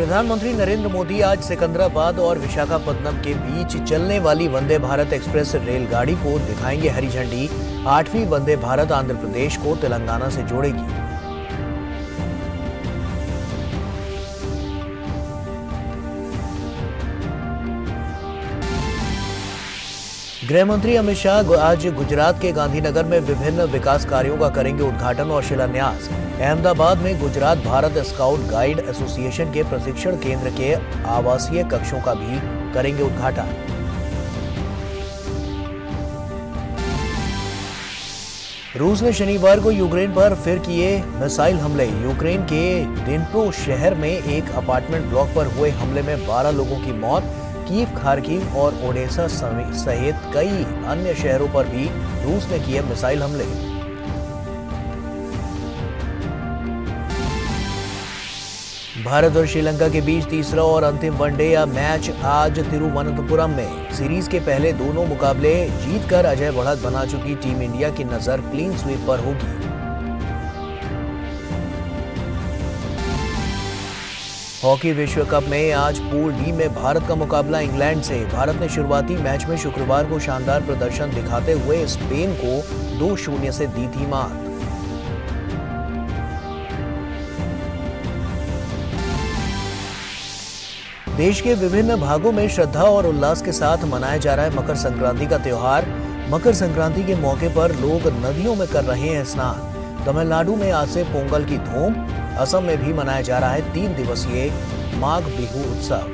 प्रधानमंत्री नरेंद्र मोदी आज सिकंदराबाद और विशाखापत्तनम के बीच चलने वाली वंदे भारत एक्सप्रेस रेलगाड़ी को दिखाएंगे हरी झंडी। 8वीं वंदे भारत आंध्र प्रदेश को तेलंगाना से जोड़ेगी। गृह मंत्री अमित शाह आज गुजरात के गांधीनगर में विभिन्न विकास कार्यों का करेंगे उद्घाटन और शिलान्यास। अहमदाबाद में Gujarat Bharat scout guide association के प्रशिक्षण केंद्र के आवासीय कक्षों का भी करेंगे उद्घाटन। रूस ने शनिवार को यूक्रेन पर फिर किए मिसाइल हमले। यूक्रेन के डिनिप्रो शहर में एक अपार्टमेंट ब्लॉक पर हुए हमले में 12 लोगों की मौत। कीव, खार्किव और ओडेसा सहित कई अन्य शहरों पर भी रूस ने किए मिसाइल हमले। भारत और श्रीलंका के बीच तीसरा और अंतिम वनडे या मैच आज तिरुवनंतपुरम में। सीरीज के पहले दोनों मुकाबले जीतकर अजय बढ़त बना चुकी टीम इंडिया की नजर क्लीन स्वीप पर होगी। हॉकी विश्व कप में आज पूल डी में भारत का मुकाबला इंग्लैंड से। भारत ने शुरुआती मैच में शुक्रवार को शानदार प्रदर्शन दिखाते हुए स्पेन को 2-0 से दी थी मात। देश के विभिन्न भागों में श्रद्धा और उल्लास के साथ मनाया जा रहा है मकर संक्रांति का त्योहार। मकर संक्रांति के मौके पर लोग नदियों में कर रहे हैं स्नान। तमिलनाडु में आज से पोंगल की धूम। असम में भी मनाया जा रहा है 3 दिवसीय माघ बिहू उत्सव।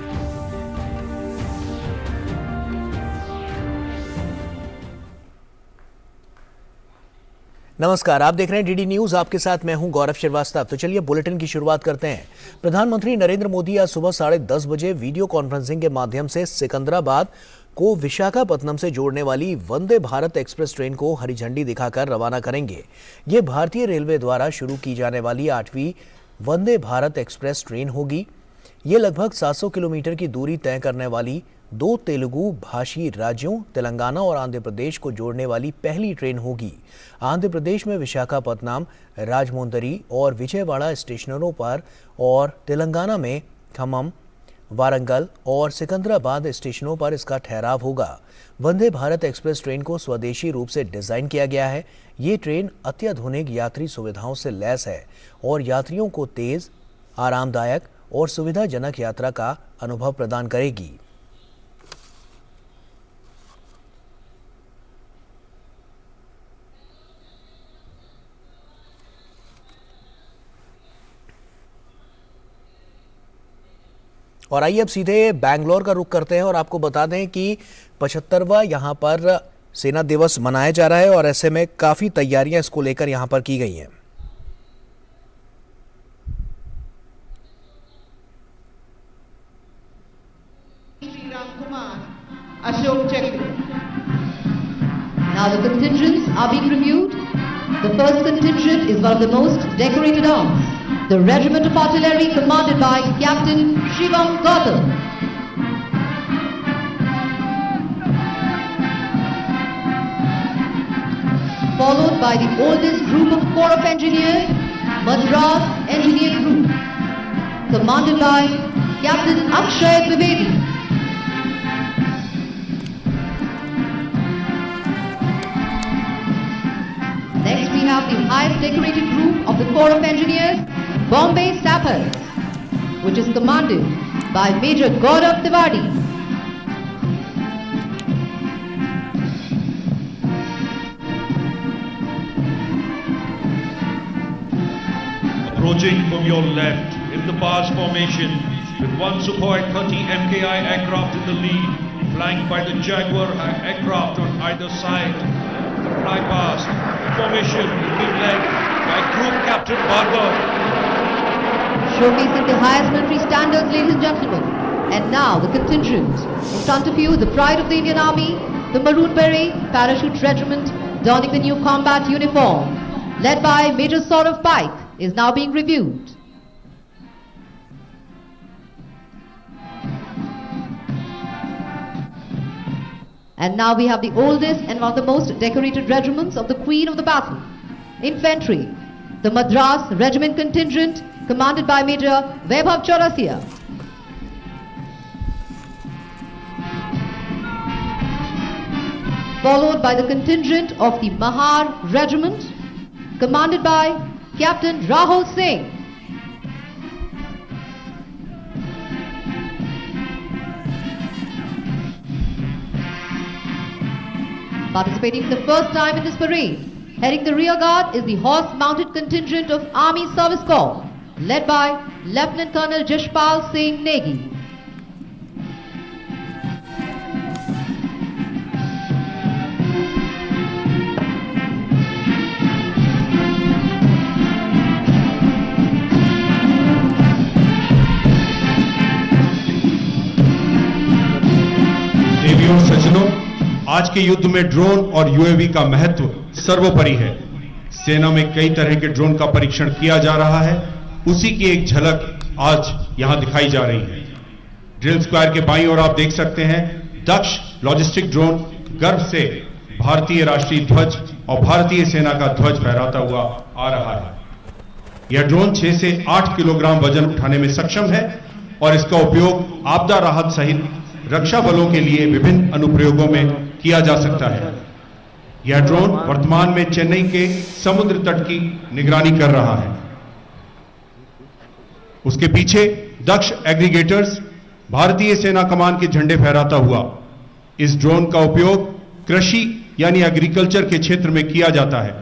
नमस्कार, आप देख रहे हैं डीडी न्यूज। आपके साथ मैं हूं गौरव श्रीवास्तव। तो चलिए बुलेटिन की शुरुआत करते हैं। प्रधानमंत्री नरेंद्र मोदी आज सुबह 10:30 बजे वीडियो कॉन्फ्रेंसिंग के माध्यम से सिकंदराबाद को विशाखापत्तनम से जोड़ने वाली वंदे भारत एक्सप्रेस ट्रेन को हरी झंडी दिखाकर रवाना करेंगे। ये भारतीय रेलवे द्वारा शुरू की जाने वाली 8वीं वंदे भारत एक्सप्रेस ट्रेन होगी। ये लगभग 700 किलोमीटर की दूरी तय करने वाली 2 तेलुगु भाषी राज्यों तेलंगाना और आंध्र प्रदेश को जोड़ने वाली पहली ट्रेन होगी। आंध्र प्रदेश में विशाखापत्तनम, राजमुंदरी और विजयवाड़ा स्टेशनों पर और तेलंगाना में खम्मम, वारंगल और सिकंदराबाद स्टेशनों पर इसका ठहराव होगा। वंदे भारत एक्सप्रेस ट्रेन को स्वदेशी रूप से डिजाइन किया गया है। ये ट्रेन अत्याधुनिक यात्री सुविधाओं से लैस है और यात्रियों को तेज, आरामदायक और सुविधाजनक यात्रा का अनुभव प्रदान करेगी। और आइए अब सीधे बैंगलोर का रुख करते हैं और आपको बता दें कि 75वां यहां पर सेना दिवस मनाया जा रहा है और ऐसे में काफी तैयारियां इसको लेकर यहां पर की गई हैं। Now the contingents are being reviewed. The first contingent is one of the most decorated arms, the Regiment of Artillery commanded by Captain Shivam Gautam. Followed by the oldest group of Corps of Engineers, Madras Engineering Group, commanded by Captain Akshay Trivedi. Next we have the highest decorated group of the Corps of Engineers, Bombay Sappers, which is commanded by Major Gaurav Tiwari. Approaching from your left in the pass formation with one Sukhoi 30 MKI aircraft in the lead, flanked by the Jaguar aircraft on either side. The fly past formation is being led by Group Captain Barber. Showcasing the highest military standards, ladies and gentlemen. And now the contingent. In front of you, the pride of the Indian Army, the Maroon Beret Parachute Regiment, donning the new combat uniform, led by Major Saurav Paik, is now being reviewed. And now we have the oldest and one of the most decorated regiments of the Queen of the Battle. Infantry, the Madras Regiment Contingent, commanded by Major Vaibhav Chaurasia. followed by the contingent of the Mahar Regiment, commanded by Captain Rahul Singh. Participating for the first time in this parade, heading the rear guard is the horse-mounted contingent of Army Service Corps, led by Lieutenant Colonel Jashpal Singh Negi. देवियों और सज्जनों, आज के युद्ध में drone और UAV का महत्व सर्वोपरि है। सेना में कई तरह के ड्रोन का परीक्षण किया जा रहा है, उसी की एक झलक आज यहां दिखाई जा रही है। ड्रिल स्क्वायर के बाईं ओर आप देख सकते हैं दक्ष लॉजिस्टिक ड्रोन गर्व से भारतीय राष्ट्रीय ध्वज और भारतीय सेना का ध्वज फहराता हुआ आ रहा है। यह ड्रोन 6 से 8 किलोग्राम वजन उठाने में सक्षम है और इसका उपयोग आपदा राहत सहित रक्षा बलों के लिए विभिन्न अनुप्रयोगों में किया जा सकता है। यह ड्रोन वर्तमान में चेन्नई के समुद्र तट की निगरानी कर रहा है। उसके पीछे दक्ष एग्रीगेटर्स भारतीय सेना कमान के झंडे फहराता हुआ। इस ड्रोन का उपयोग कृषि यानी एग्रीकल्चर के क्षेत्र में किया जाता है।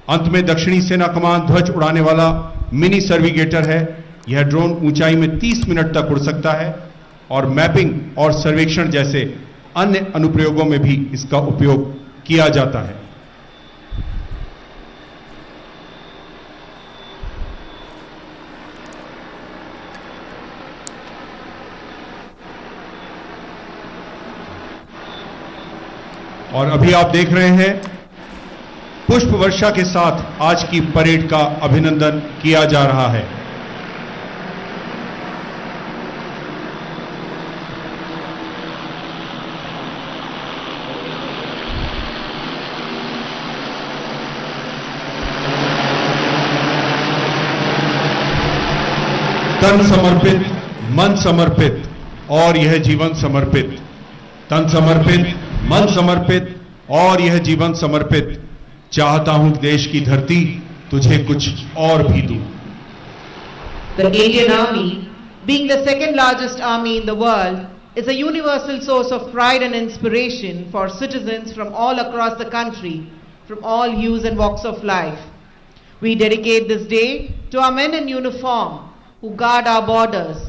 अंत में दक्षिणी सेना कमान ध्वज उड़ाने वाला मिनी सर्विगेटर है। यह ड्रोन ऊंचाई में 30 मिनट तक उड़ सकता है और मैपिंग और सर्वेक्षण जैसे अन्य अनुप्रयोगों में भी इसका उपयोग किया जाता है। और अभी आप देख रहे हैं पुष्प वर्षा के साथ आज की परेड का अभिनंदन किया जा रहा है। तन समर्पित, मन समर्पित और यह जीवन समर्पित। तन समर्पित, मन समर्पित और यह जीवन समर्पित। चाहता हूं देश की धरती तुझे कुछ और भी दूं। The Indian Army, being the second largest army in the world, is a universal source of pride and inspiration for citizens from all across the country, from all hues and walks of life. We dedicate this day to our men in uniform who guard our borders.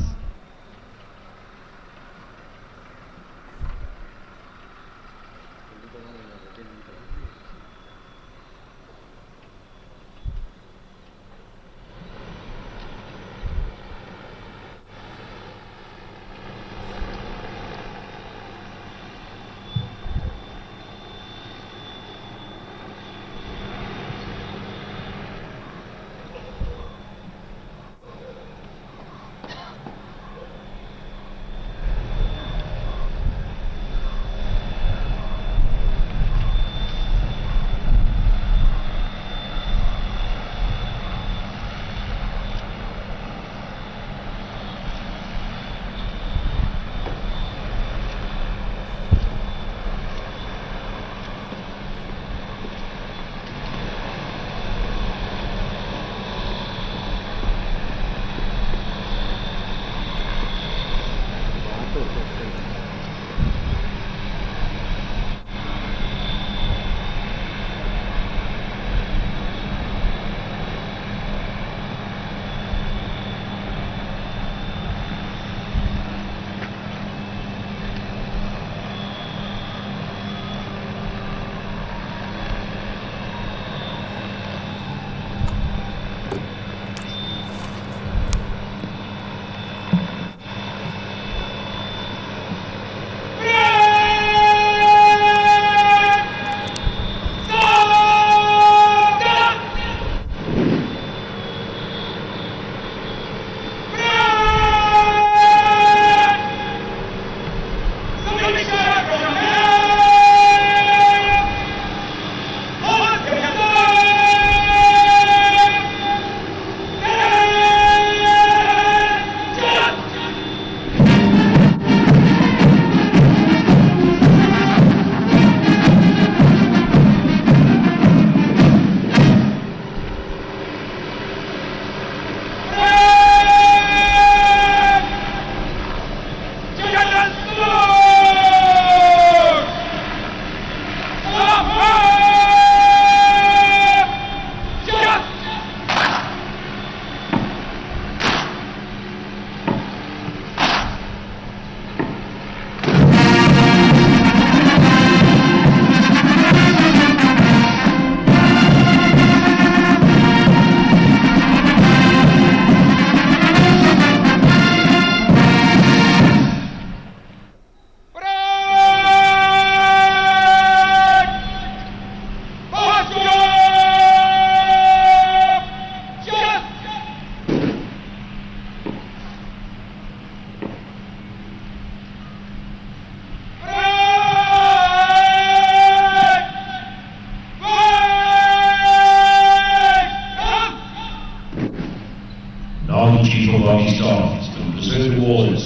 present awards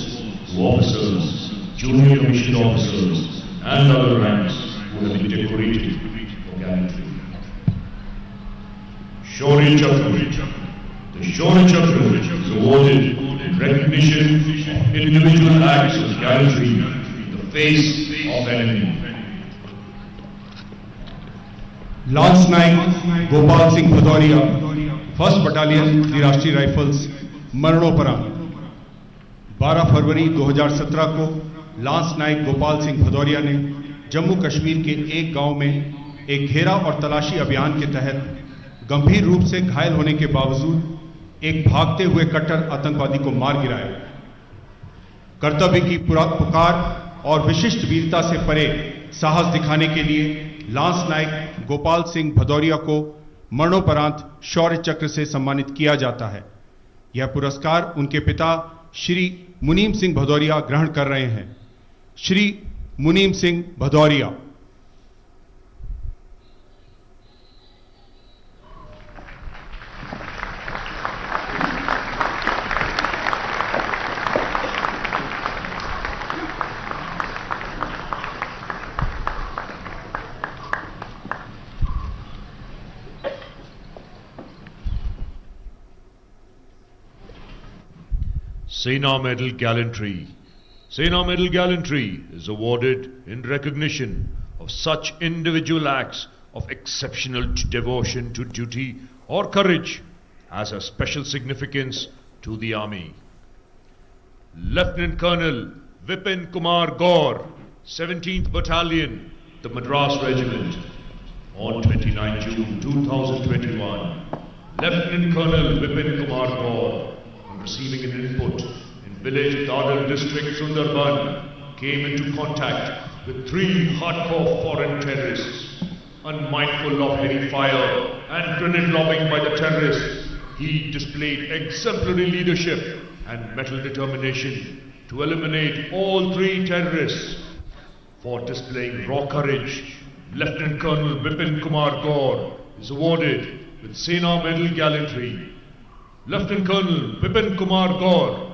to officers, junior commissioned officers, and other ranks who have been decorated for gallantry. Shaurya Chakra. The Shaurya Chakra is awarded in recognition of individual acts of gallantry in the face of enemy. Lance Naik Gopal Singh Bhadoria, 1st battalion the Rashtriya rifles, मरणोपरांत। 12 फरवरी 2017 को lance Naik Gopal Singh Bhadoria ने जम्मू कश्मीर के एक गांव में एक घेरा और तलाशी अभियान के तहत गंभीर रूप से घायल होने के बावजूद एक भागते हुए कट्टर आतंकवादी को मार गिराया। कर्तव्य की पुकार और विशिष्ट वीरता से परे साहस दिखाने के लिए लांस नायक गोपाल सिंह भदौरिया को मरणोपरांत शौर्य चक्र से सम्मानित किया जाता है। यह पुरस्कार उनके पिता श्री मुनीम सिंह भदौरिया ग्रहण कर रहे हैं। श्री मुनीम Singh Bhadauria. Sena Medal Gallantry. Sena Medal Gallantry is awarded in recognition of such individual acts of exceptional devotion to duty or courage as has special significance to the Army. Lieutenant Colonel Vipin Kumar Gaur, 17th Battalion, the Madras Regiment, on 29 June 2021. Lieutenant Colonel Vipin Kumar Gaur, receiving an input in village Dadar district Sundarban, came into contact with 3 hardcore foreign terrorists. Unmindful of heavy fire and grenade lobbing by the terrorists, he displayed exemplary leadership and mental determination to eliminate all 3 terrorists. For displaying raw courage, Lieutenant Colonel Vipin Kumar Gaur is awarded with Sena Medal Gallantry. Lieutenant Colonel Vipin Kumar Gaur.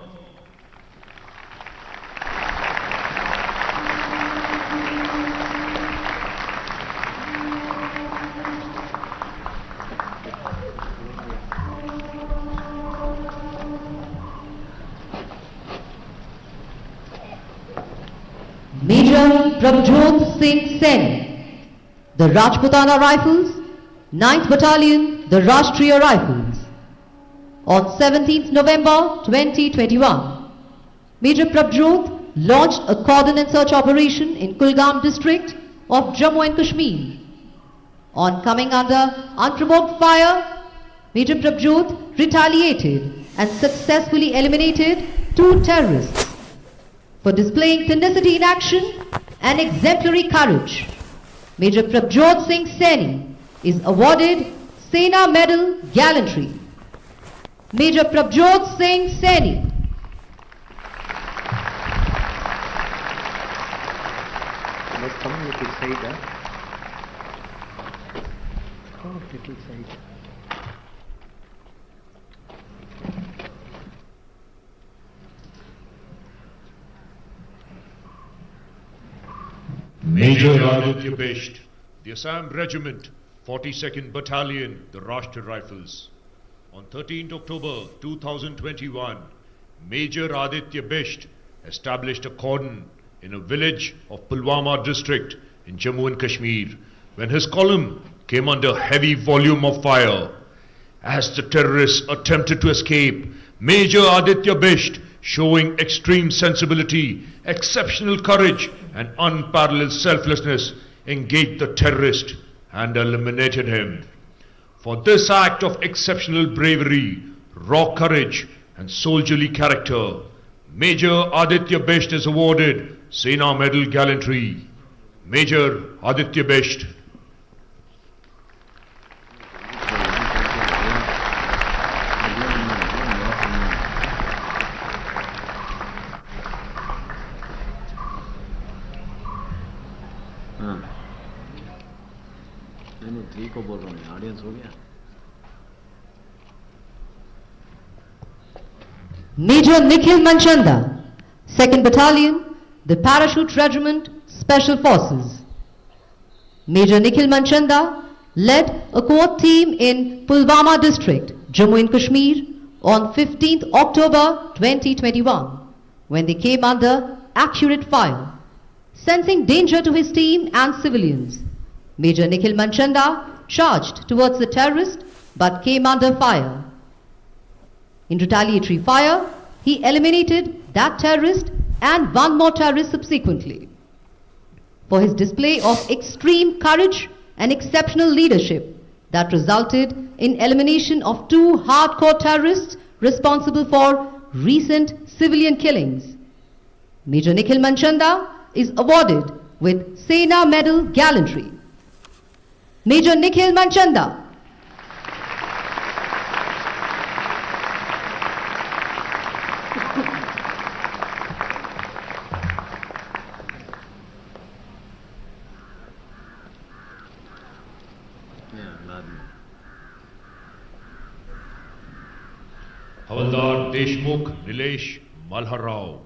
Major Prabhjot Singh Sen, the Rajputana Rifles, 9th Battalion, the Rashtriya Rifles. On 17th November 2021, Major Prabhjot launched a cordon and search operation in Kulgam district of Jammu and Kashmir. On coming under unprovoked fire, Major Prabhjot retaliated and successfully eliminated 2 terrorists. For displaying tenacity in action and exemplary courage, Major Prabhjot Singh Saini is awarded Sena Medal Gallantry. Major Prabhjot Singh Saini. Let's come a little side, huh? Come a little side. Major Aditya Bisht, the Assam Regiment, 42nd Battalion, the Rashtriya Rifles. On 13th October 2021, Major Aditya Bisht established a cordon in a village of Pulwama district in Jammu and Kashmir when his column came under heavy volume of fire. As the terrorists attempted to escape, Major Aditya Bisht, showing extreme sensibility, exceptional courage and unparalleled selflessness, engaged the terrorist and eliminated him. For this act of exceptional bravery, raw courage and soldierly character, Major Aditya Bisht is awarded Sena Medal Gallantry. Major Aditya Bisht. नहीं 3 को बोल रहा हूँ, audience हो गया। Major Nikhil Manchanda, 2nd Battalion, the Parachute Regiment, Special Forces. Major Nikhil Manchanda led a quad team in Pulwama district, Jammu and Kashmir, on 15th October 2021, when they came under accurate fire. Sensing danger to his team and civilians, Major Nikhil Manchanda charged towards the terrorist but came under fire. In retaliatory fire, he eliminated that terrorist and one more terrorist subsequently. For his display of extreme courage and exceptional leadership that resulted in elimination of 2 hardcore terrorists responsible for recent civilian killings, Major Nikhil Manchanda is awarded with Sena Medal Gallantry. Major Nikhil Manchanda. Havaldar Deshmukh Nilesh Malharrao,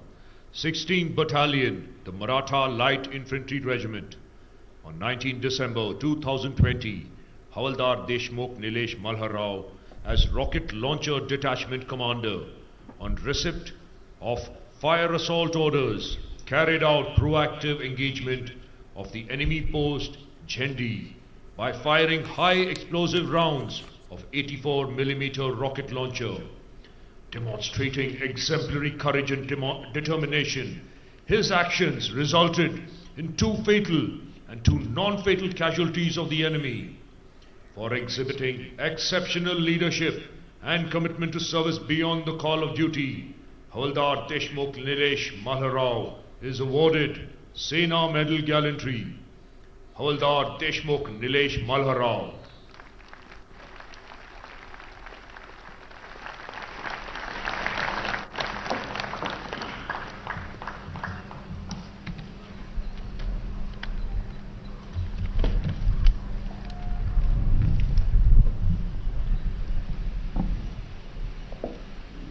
16th Battalion, the Maratha Light Infantry Regiment. On 19 December 2020, Havaldar Deshmukh Nilesh Malharrao, as Rocket Launcher Detachment Commander, on receipt of fire assault orders, carried out proactive engagement of the enemy post Jhendi by firing high explosive rounds of 84mm rocket launcher. Demonstrating exemplary courage and determination, his actions resulted in 2 fatal and 2 non-fatal casualties of the enemy. For exhibiting exceptional leadership and commitment to service beyond the call of duty, Havaldar Deshmukh Nilesh Malharrao is awarded Sena Medal Gallantry. Havaldar Deshmukh Nilesh Malharrao.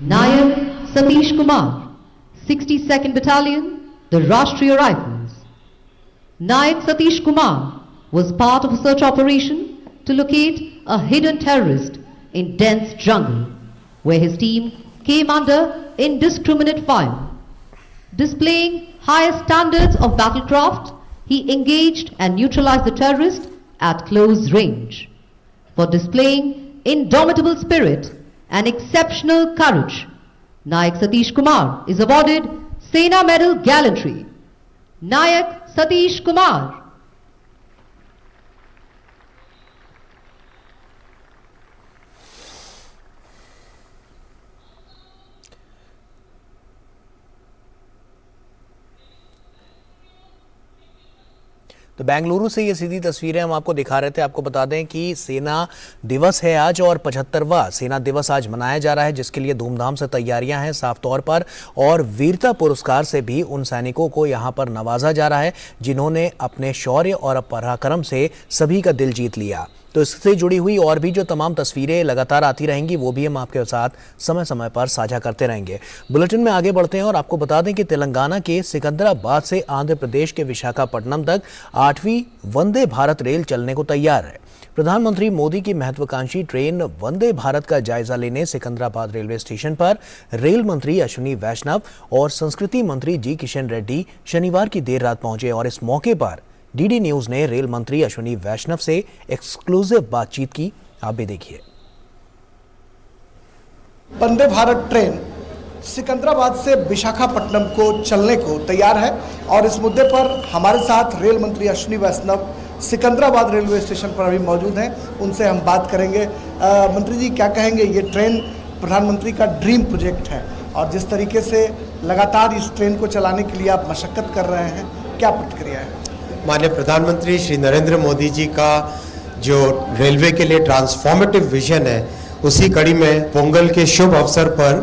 Nayak Satish Kumar, 62nd Battalion, the Rashtriya Rifles. Nayak Satish Kumar was part of a search operation to locate a hidden terrorist in dense jungle, where his team came under indiscriminate fire. Displaying highest standards of battlecraft, he engaged and neutralized the terrorist at close range. For displaying indomitable spirit and exceptional courage, Nayak Satish Kumar is awarded Sena Medal Gallantry. Nayak Satish Kumar. तो बेंगलुरु से ये सीधी तस्वीरें हम आपको दिखा रहे थे। आपको बता दें कि सेना दिवस है आज और 75वां सेना दिवस आज मनाया जा रहा है, जिसके लिए धूमधाम से तैयारियां हैं साफ तौर पर, और वीरता पुरस्कार से भी उन सैनिकों को यहां पर नवाजा जा रहा है जिन्होंने अपने शौर्य और पराक्रम से सभी का दिल जीत लिया। तो इससे जुड़ी हुई और भी जो तमाम तस्वीरें लगातार आती रहेंगी वो भी हम आपके साथ समय समय पर साझा करते रहेंगे। बुलेटिन में आगे बढ़ते हैं और आपको बता दें कि तेलंगाना के सिकंदराबाद से आंध्र प्रदेश के विशाखापट्टनम तक 8वीं वंदे भारत रेल चलने को तैयार है। प्रधानमंत्री मोदी की महत्वाकांक्षी ट्रेन वंदे भारत का जायजा लेने सिकंदराबाद रेलवे स्टेशन पर रेल मंत्री अश्विनी वैष्णव और संस्कृति मंत्री जी किशन रेड्डी शनिवार की देर रात पहुंचे और इस मौके पर डीडी न्यूज ने रेल मंत्री अश्विनी वैष्णव से एक्सक्लूसिव बातचीत की। आप भी देखिए। वंदे भारत ट्रेन सिकंदराबाद से विशाखापट्टनम को चलने को तैयार है और इस मुद्दे पर हमारे साथ रेल मंत्री अश्विनी वैष्णव सिकंदराबाद रेलवे स्टेशन पर अभी मौजूद हैं, उनसे हम बात करेंगे। मंत्री जी, क्या कहेंगे, ये ट्रेन प्रधानमंत्री का ड्रीम प्रोजेक्ट है और जिस तरीके से लगातार इस ट्रेन को चलाने के लिए आप मशक्कत कर रहे हैं, क्या प्रतिक्रिया है? माननीय प्रधानमंत्री श्री नरेंद्र मोदी जी का जो रेलवे के लिए ट्रांसफॉर्मेटिव विजन है, उसी कड़ी में पोंगल के शुभ अवसर पर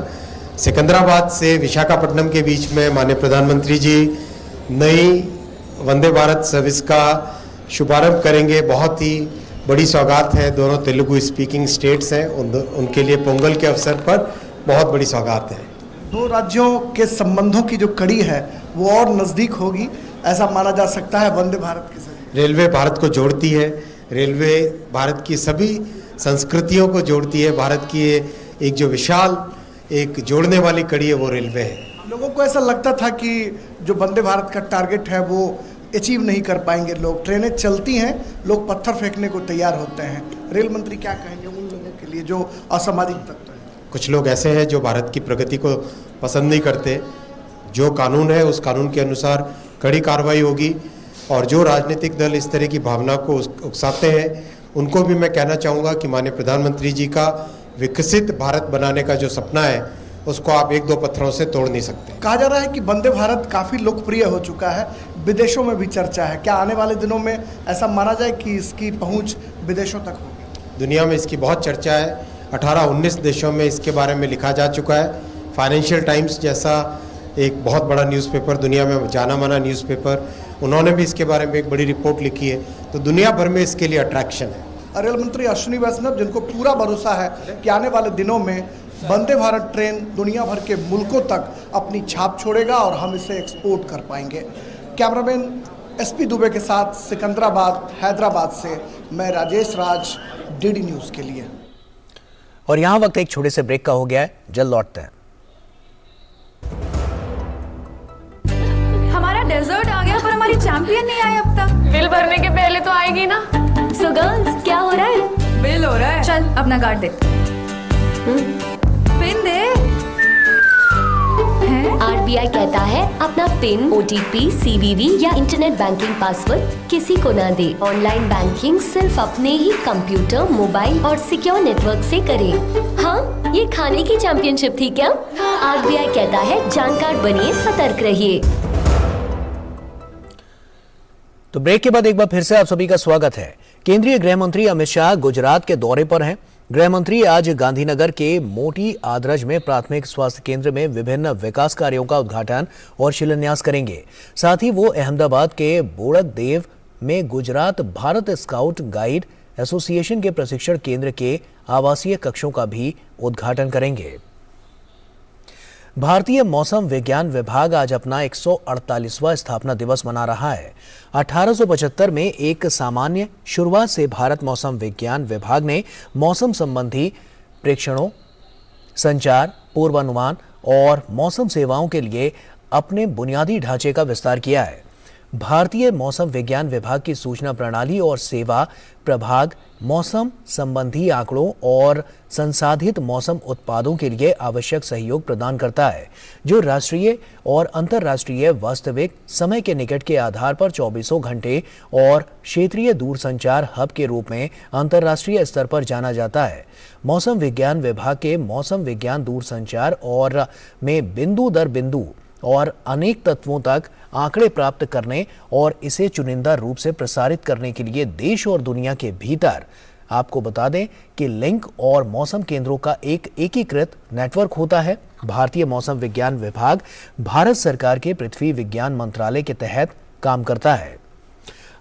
सिकंदराबाद से विशाखापट्टनम के बीच में माननीय प्रधानमंत्री जी नई वंदे भारत सर्विस का शुभारंभ करेंगे। बहुत ही बड़ी सौगात है, दोनों तेलुगु स्पीकिंग स्टेट्स हैं, उनके लिए पोंगल के अवसर पर बहुत बड़ी सौगात है। दो राज्यों के संबंधों की जो कड़ी है वो और नज़दीक होगी, ऐसा माना जा सकता है वंदे भारत के जरिए। रेलवे भारत को जोड़ती है, रेलवे भारत की सभी संस्कृतियों को जोड़ती है। भारत की एक जो विशाल एक जोड़ने वाली कड़ी है वो रेलवे है। लोगों को ऐसा लगता था कि जो वंदे भारत का टारगेट है वो अचीव नहीं कर पाएंगे लोग, ट्रेनें चलती हैं, लोग पत्थर फेंकने को तैयार होते हैं। रेल मंत्री क्या कहेंगे उन लोगों के लिए जो असामाजिक तत्व हैं? कुछ लोग ऐसे हैं जो भारत की प्रगति को पसंद नहीं करते। जो कानून है उस कानून के अनुसार कड़ी कार्रवाई होगी, और जो राजनीतिक दल इस तरह की भावना को उकसाते हैं उनको भी मैं कहना चाहूँगा कि माननीय प्रधानमंत्री जी का विकसित भारत बनाने का जो सपना है उसको आप एक दो पत्थरों से तोड़ नहीं सकते। कहा जा रहा है कि वंदे भारत काफ़ी लोकप्रिय हो चुका है, विदेशों में भी चर्चा है। क्या आने वाले दिनों में ऐसा माना जाए कि इसकी पहुंच विदेशों तक होगी? दुनिया में इसकी बहुत चर्चा है। 18-19 देशों में इसके बारे में लिखा जा चुका है। फाइनेंशियल टाइम्स जैसा एक बहुत बड़ा न्यूज़पेपर, दुनिया में जाना माना न्यूज़पेपर, उन्होंने भी इसके बारे में एक बड़ी रिपोर्ट लिखी है। तो दुनिया भर में इसके लिए अट्रैक्शन है। रेल मंत्री अश्विनी वैष्णव, जिनको पूरा भरोसा है कि आने वाले दिनों में वंदे भारत ट्रेन दुनिया भर के मुल्कों तक अपनी छाप छोड़ेगा और हम इसे एक्सपोर्ट कर पाएंगे। कैमरामैन SP दुबे के साथ सिकंदराबाद, हैदराबाद से मैं राजेश राज, DD न्यूज़ के लिए। और यहाँ वक्त एक छोटे से ब्रेक का हो गया है, जल्द लौटते हैं। हमारा डेजर्ट आ गया पर हमारी चैंपियन नहीं आई अब तक। बिल भरने के पहले तो आएगी ना। सो गर्ल्स, क्या हो रहा है? बिल हो रहा है। चल अपना कार्ड दे। पिन दे। RBI कहता है अपना पिन, OTP, CVV या इंटरनेट बैंकिंग पासवर्ड किसी को ना दे। ऑनलाइन बैंकिंग सिर्फ अपने ही कंप्यूटर, मोबाइल और सिक्योर नेटवर्क से करें। हाँ, ये खाने की चैंपियनशिप थी क्या? RBI कहता है जानकार बनिए, सतर्क रहिए। तो ब्रेक के बाद एक बार फिर से आप सभी का स्वागत है। केंद्रीय गृह मंत्री अमित शाह गुजरात के दौरे पर हैं। गृह मंत्री आज गांधीनगर के मोटी आदरज में प्राथमिक स्वास्थ्य केंद्र में विभिन्न विकास कार्यों का उद्घाटन और शिलान्यास करेंगे। साथ ही वो अहमदाबाद के बोड़क देव में Gujarat Bharat scout guide association के प्रशिक्षण केंद्र के आवासीय कक्षों का भी उद्घाटन करेंगे। भारतीय मौसम विज्ञान विभाग आज अपना 148वां स्थापना दिवस मना रहा है। 1875 में एक सामान्य शुरुआत से भारत मौसम विज्ञान विभाग ने मौसम संबंधी प्रेक्षणों, संचार, पूर्वानुमान और मौसम सेवाओं के लिए अपने बुनियादी ढांचे का विस्तार किया है। भारतीय मौसम विज्ञान विभाग की सूचना प्रणाली और सेवा प्रभाग मौसम संबंधी आंकड़ों और संसाधित मौसम उत्पादों के लिए आवश्यक सहयोग प्रदान करता है, जो राष्ट्रीय और अंतर्राष्ट्रीय वास्तविक समय के निकट के आधार पर 24 घंटे और क्षेत्रीय दूरसंचार हब के रूप में अंतर्राष्ट्रीय स्तर पर जाना जाता है। मौसम विज्ञान विभाग के मौसम विज्ञान दूरसंचार और में बिंदु दर बिंदु और अनेक तत्वों तक आंकड़े प्राप्त करने और इसे चुनिंदा रूप से प्रसारित करने के लिए देश और दुनिया के भीतर आपको बता दें कि लिंक और मौसम केंद्रों का एक एकीकृत नेटवर्क होता है। भारतीय मौसम विज्ञान विभाग भारत सरकार के पृथ्वी विज्ञान मंत्रालय के तहत काम करता है।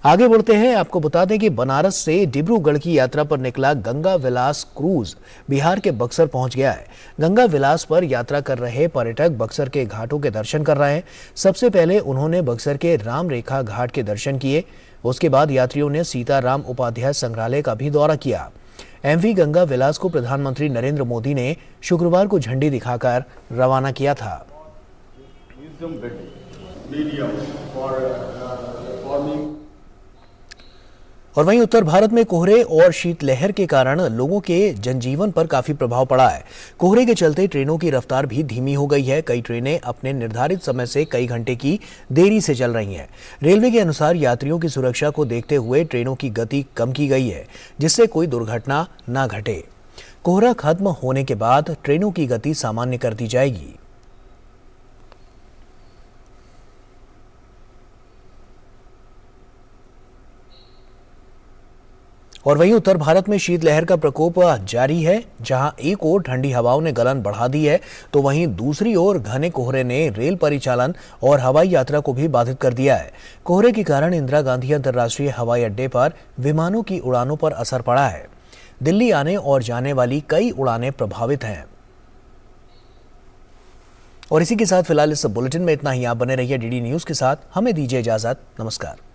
आगे बढ़ते हैं, आपको बता दें कि बनारस से डिब्रूगढ़ की यात्रा पर निकला गंगा विलास क्रूज बिहार के बक्सर पहुंच गया है। गंगा विलास पर यात्रा कर रहे पर्यटक बक्सर के घाटों के दर्शन कर रहे हैं। सबसे पहले उन्होंने बक्सर के राम रेखा घाट के दर्शन किए। उसके बाद यात्रियों ने सीताराम उपाध्याय संग्रहालय का भी दौरा किया। MV गंगा विलास को प्रधानमंत्री नरेंद्र मोदी ने शुक्रवार को झंडी दिखाकर रवाना किया था। और वहीं उत्तर भारत में कोहरे और शीतलहर के कारण लोगों के जनजीवन पर काफी प्रभाव पड़ा है। कोहरे के चलते ट्रेनों की रफ्तार भी धीमी हो गई है। कई ट्रेनें अपने निर्धारित समय से कई घंटे की देरी से चल रही हैं। रेलवे के अनुसार यात्रियों की सुरक्षा को देखते हुए ट्रेनों की गति कम की गई है, जिससे कोई दुर्घटना न घटे। कोहरा खत्म होने के बाद ट्रेनों की गति सामान्य कर दी जाएगी। और वहीं उत्तर भारत में शीतलहर का प्रकोप जारी है। जहां एक ओर ठंडी हवाओं ने गलन बढ़ा दी है, तो वहीं दूसरी ओर घने कोहरे ने रेल परिचालन और हवाई यात्रा को भी बाधित कर दिया है। कोहरे के कारण इंदिरा गांधी अंतर्राष्ट्रीय हवाई अड्डे पर विमानों की उड़ानों पर असर पड़ा है। दिल्ली आने और जाने वाली कई उड़ानें प्रभावित हैं। और इसी के साथ फिलहाल इस बुलेटिन में इतना ही। आप बने रहिए डीडी न्यूज़ के साथ। हमें दीजिए इजाज़त। नमस्कार।